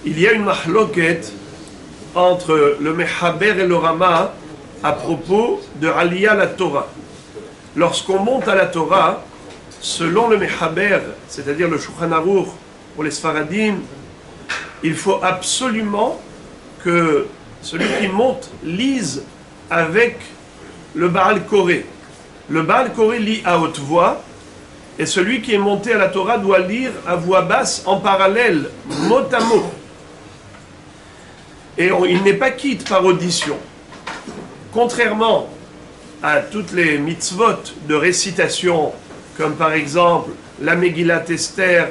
Il y a une mahloket entre le Mechaber et le Rama à propos de Aliyah la Torah. Lorsqu'on monte à la Torah, selon le Mechaber, c'est-à-dire le Shulchan Aruch pour les Sfaradim, il faut absolument que celui qui monte lise avec le Baal Koré. Le Baal Koré lit à haute voix, et celui qui est monté à la Torah doit lire à voix basse en parallèle, mot à mot. Et il n'est pas quitte par audition. Contrairement à toutes les mitzvot de récitation, comme par exemple la Megillat Esther,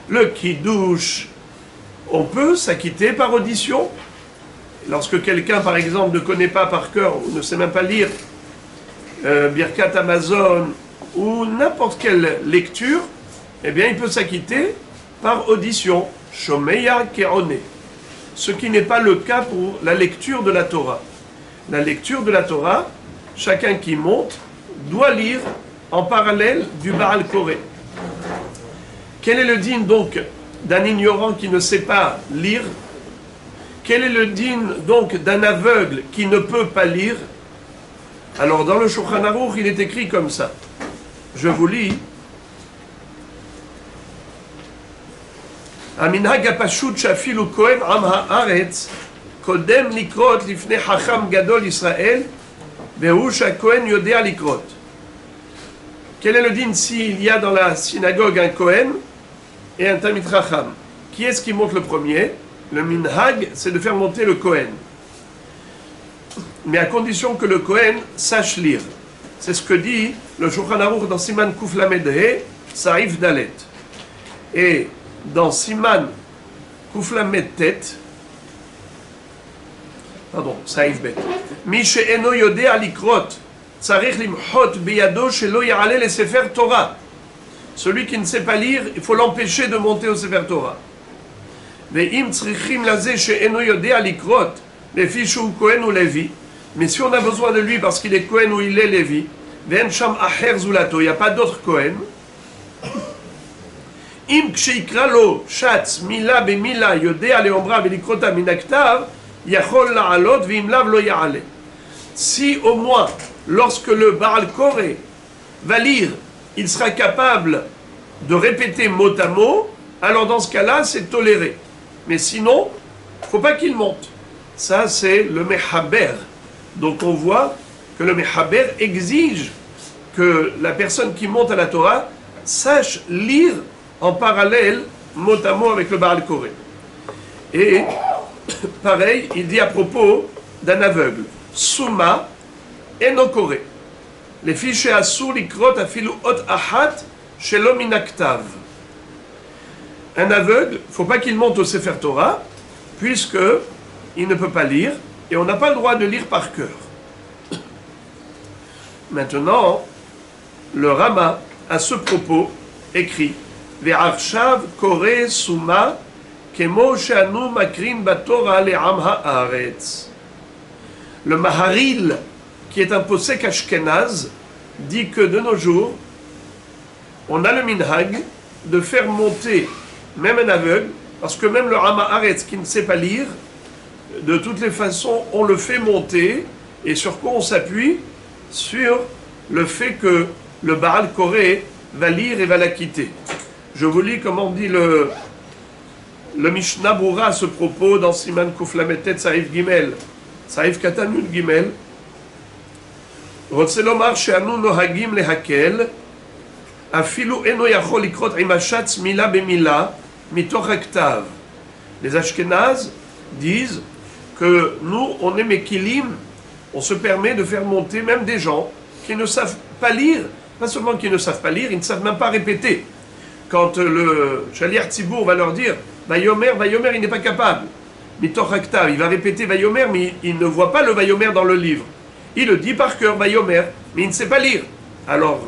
le Kiddush, on peut s'acquitter par audition. Lorsque quelqu'un, par exemple, ne connaît pas par cœur ou ne sait même pas lire Birkat Amazon ou n'importe quelle lecture, eh bien, il peut s'acquitter par audition. Shomeya Keone. Ce qui n'est pas le cas pour la lecture de la Torah. La lecture de la Torah, chacun qui monte doit lire en parallèle du Baal Koré. Quel est le din donc d'un ignorant qui ne sait pas lire? Quel est le din donc d'un aveugle qui ne peut pas lire? Alors dans le Shulchan Aruch, il est écrit comme ça. Je vous lis. המנהג הפשוט שאפילו כהן עם הארץ קודם לקרות לפני חכם גדול ישראל והוא שהכהן יודע לקרות. Quel est le din s'il y a dans la synagogue un Kohen et un Talmid Chacham? Qui est-ce qui monte le premier? Le minhag, c'est de faire monter le Kohen. Mais à condition que le Kohen sache lire. C'est ce que dit le Shulchan Aruch dans Siman Kuf Lamed He, Saïf Dalet. Et dans Siman Kuf Lamed Tet, pardon, Saïf Bet. Mi she'eno yodea likrot, tzarich limchot biyado shelo ya'ale le Sefer Torah. Celui qui ne sait pas lire, il faut l'empêcher de monter au Sefer Torah. Ve'im tzrichim laze she'eno yodea likrot, lefi shu Kohen ou Levi. Mais si on a besoin de lui parce qu'il est Kohen ou il est Lévi, ve'en sham acher zulato, il n'y a pas d'autre Kohen. Im ksheikra lo shatz mila bemila yodea leombra velikrota minaktav, yachol la'alot ve'im lav lo ya'ale. Si au moins, lorsque le Baal Koré va lire, il sera capable de répéter mot à mot, alors dans ce cas-là, c'est toléré. Mais sinon, il ne faut pas qu'il monte. Ça, c'est le Mechaber. Donc on voit que le Mechaber exige que la personne qui monte à la Torah sache lire en parallèle, mot à mot avec le Baal Koré. Et pareil, il dit à propos d'un aveugle, Souma eno Koré. Les fichiers assour likrot afilu ot achat shelo minaktav. Un aveugle, il ne faut pas qu'il monte au Sefer Torah, puisque il ne peut pas lire, et on n'a pas le droit de lire par cœur. Maintenant, le Rama, à ce propos, écrit Ve'arshav kore suma kemo she'anu makrin batorah le'am ha'aretz. Le Maharil, qui est un posek ashkenaz, dit que de nos jours, on a le minhag de faire monter même un aveugle, parce que même le Rama Haaretz qui ne sait pas lire, de toutes les façons, on le fait monter, et sur quoi on s'appuie? Sur le fait que le Baal Koré va lire et va la quitter. Je vous lis comment dit le Mishnah Brura à ce propos dans Siman Kuf Lamed Tet Saïf Gimel, Saïf Katan Yud Gimel. רוצה לומר שאנו נוהגים להקל, אפילו אינו יכול לקרות עם השץ מילה במילה מתוך הכתב. Les Ashkénazes disent que nous, on est Mekilim, on se permet de faire monter même des gens qui ne savent pas lire, pas seulement qui ne savent pas lire, ils ne savent même pas répéter. Quand le Shaliach Tzibour va leur dire Vayomer, Vayomer, il n'est pas capable. Mitoch Haktav, il va répéter Vayomer, mais il ne voit pas le Vayomer dans le livre. Il le dit par cœur, Vayomer, mais il ne sait pas lire. Alors,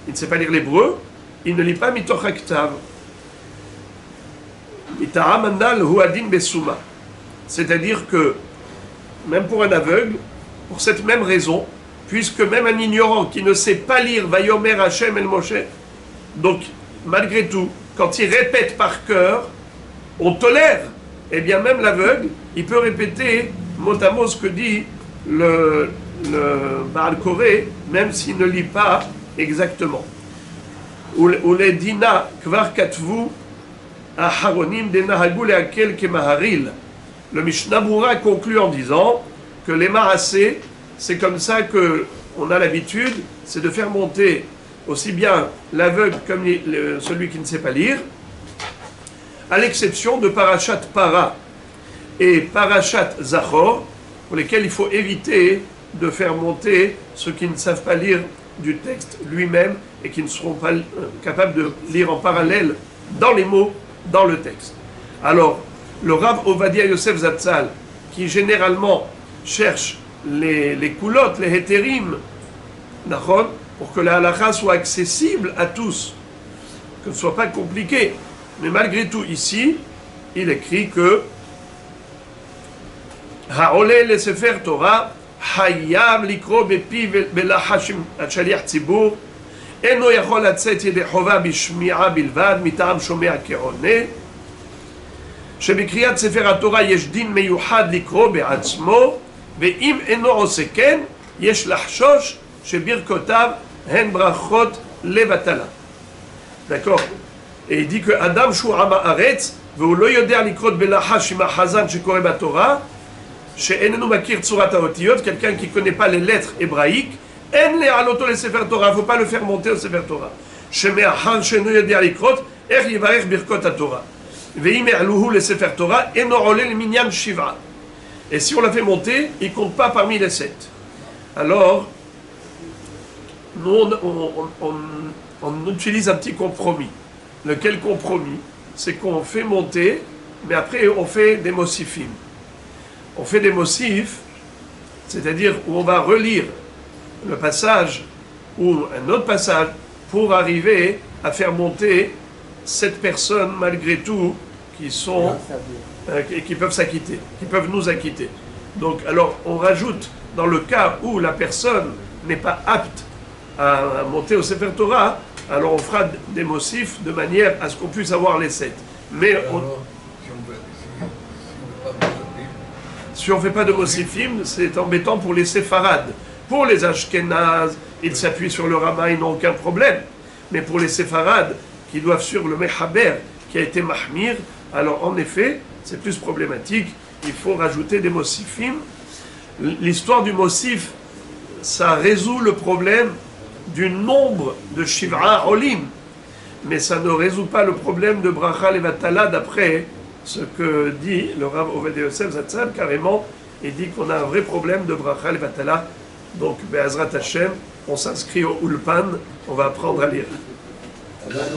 il ne sait pas lire l'hébreu, il ne lit pas Mitoch Haktav. C'est-à-dire que, même pour un aveugle, pour cette même raison, puisque même un ignorant qui ne sait pas lire Vayomer Hashem El Moshe, donc malgré tout, quand il répète par cœur, on tolère eh bien même l'aveugle, il peut répéter mot à mot ce que dit le Baal Koré, même s'il ne lit pas exactement. Ou les dina kvar katvu aharonim denahagu leakel kemaharil. Le Mishnah Berurah conclut en disant que les marassés, c'est comme ça que on a l'habitude, c'est de faire monter aussi bien l'aveugle comme celui qui ne sait pas lire, à l'exception de Parashat Para et Parashat Zachor, pour lesquels il faut éviter de faire monter ceux qui ne savent pas lire du texte lui-même et qui ne seront pas capables de lire en parallèle dans les mots, dans le texte. Alors, le Rav Ovadia Yosef Zatzal, qui généralement cherche les coulottes, les hétérim, pour que la halakha soit accessible à tous, que ce ne soit pas compliqué. Mais malgré tout, ici, il écrit que Ha'oleh le Sefer Torah Hayav likro bepi belachashim shaliach tzibur eno yachol latzet yedei chova bishmi'a bilvad mitam shomea ke'oneh שבקריאת ספר התורה יש דין מיוחד לקרוא בעצמו, ואם אינו עושה כן, יש לחשוש שברכותיו הן ברכות לבטלה. d'accord? Et il dit que אדם שהוא עם הארץ, והוא לא יודע לקרוא בלחש עם החזן שקורא בתורה, שאיננו מכיר צורת האותיות, quelqu'un qui ne connaît pas les lettres hébraïques, אין להעלותו לספר תורה, il ne faut pas le faire monter au ספר תורה. שמאחר שאינו יודע לקרוא, איך יברך ברכות התורה. Et si on l'a fait monter, il ne compte pas parmi les 7. Alors, nous, on utilise un petit compromis. Lequel compromis? C'est qu'on fait monter, mais après on fait des mosifim. On fait des mosifs, c'est-à-dire où on va relire le passage ou un autre passage pour arriver à faire monter 7 personnes malgré tout qui sont qui peuvent s'acquitter, qui peuvent nous acquitter. Donc alors on rajoute dans le cas où la personne n'est pas apte à monter au Sefer Torah, alors on fera des mosifs de manière à ce qu'on puisse avoir les 7. Mais si on ne fait pas de mosifim, c'est embêtant pour les séfarades. Pour les ashkénazes, ils s'appuient sur le Rama, ils n'ont aucun problème. Mais pour les séfarades qui doivent suivre le mechaber qui a été mahmir, alors en effet, c'est plus problématique, il faut rajouter des mosifim. L'histoire du mosif, ça résout le problème du nombre de shiv'a olim, mais ça ne résout pas le problème de bracha levatala d'après ce que dit le Rav Ovadia Yosef Zatzal, carrément, il dit qu'on a un vrai problème de bracha levatala. Donc, Be'ezrat Hashem, on s'inscrit au Ulpan, on va apprendre à lire.